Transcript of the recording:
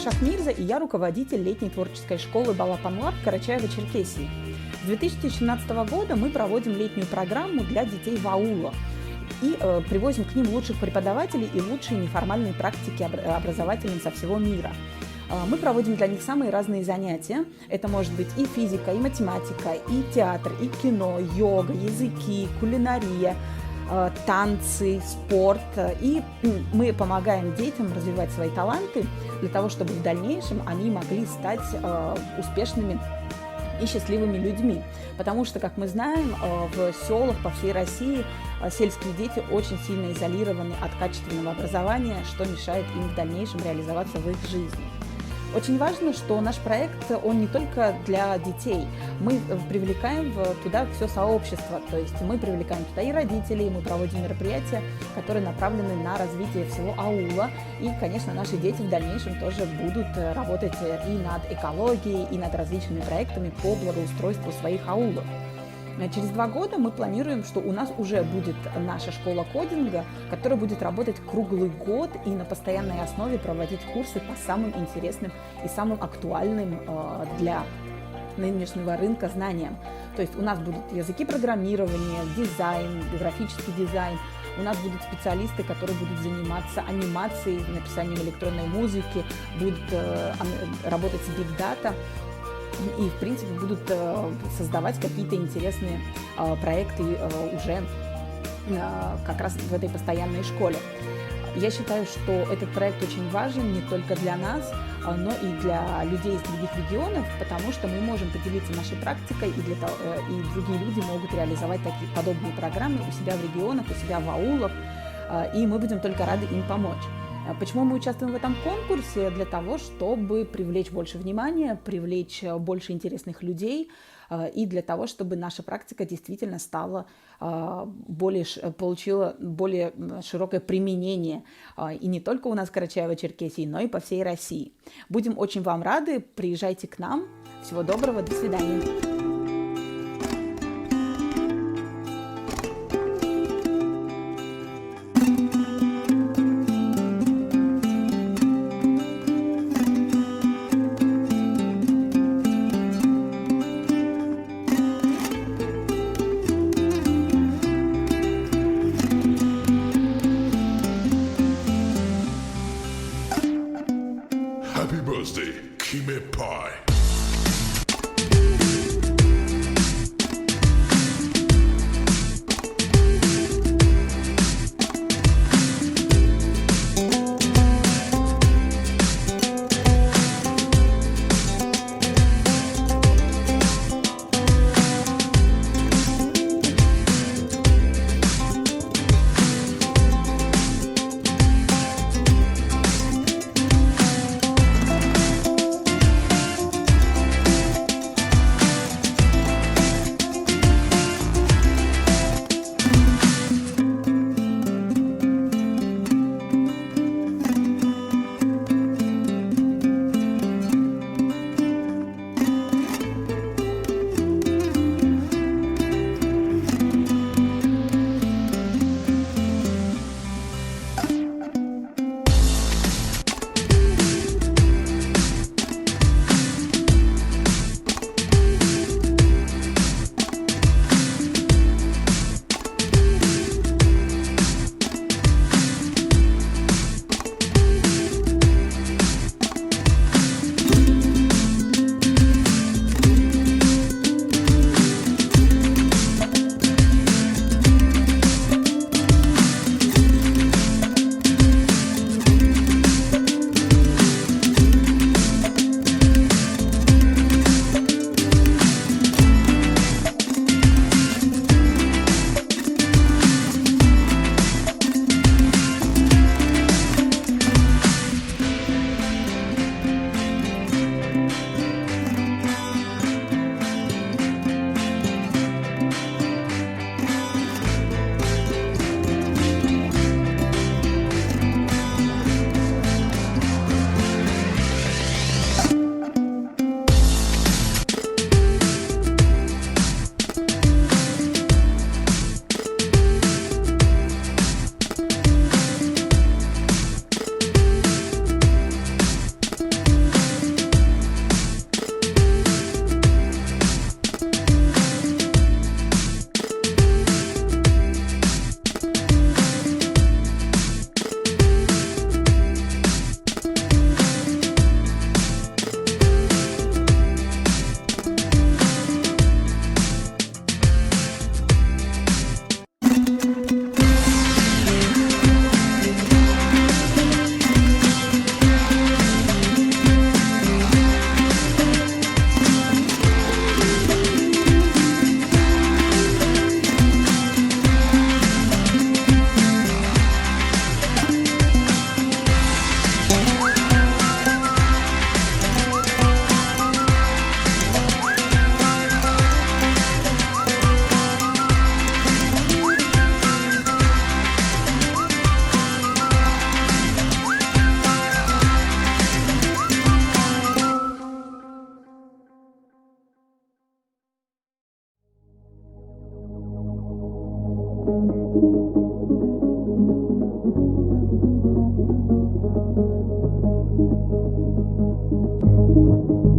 Дилшат Мирза, и я руководитель летней творческой школы Балапанлар в Карачаево-Черкесии. С 2017 года мы проводим летнюю программу для детей в аулах и привозим к ним лучших преподавателей и лучшие неформальные практики образовательным со всего мира. Мы проводим для них самые разные занятия. Это может быть и физика, и математика, и театр, и кино, йога, языки, кулинария, танцы, спорт. И мы помогаем детям развивать свои таланты для того, чтобы в дальнейшем они могли стать успешными и счастливыми людьми. Потому что, как мы знаем, в селах по всей России сельские дети очень сильно изолированы от качественного образования, что мешает им в дальнейшем реализоваться в их жизни. Очень важно, что наш проект, он не только для детей. Мы привлекаем туда все сообщество, то есть мы привлекаем туда и родителей, мы проводим мероприятия, которые направлены на развитие всего аула. И, конечно, наши дети в дальнейшем тоже будут работать и над экологией, и над различными проектами по благоустройству своих аулов. Через 2 года мы планируем, что у нас уже будет наша школа кодинга, которая будет работать круглый год и на постоянной основе проводить курсы по самым интересным и самым актуальным для нынешнего рынка знаниям. То есть у нас будут языки программирования, дизайн, графический дизайн. У нас будут специалисты, которые будут заниматься анимацией, написанием электронной музыки, будут работать с Big Data. И, в принципе, будут создавать какие-то интересные проекты уже как раз в этой постоянной школе. Я считаю, что этот проект очень важен не только для нас, но и для людей из других регионов, потому что мы можем поделиться нашей практикой, и другие люди могут реализовать такие подобные программы у себя в регионах, у себя в аулах, и мы будем только рады им помочь. Почему мы участвуем в этом конкурсе? Для того, чтобы привлечь больше внимания, привлечь больше интересных людей и для того, чтобы наша практика действительно получила более широкое применение. И не только у нас в Карачаево-Черкесии, но и по всей России. Будем очень вам рады. Приезжайте к нам. Всего доброго. До свидания. Happy birthday, Kime Pie. Thank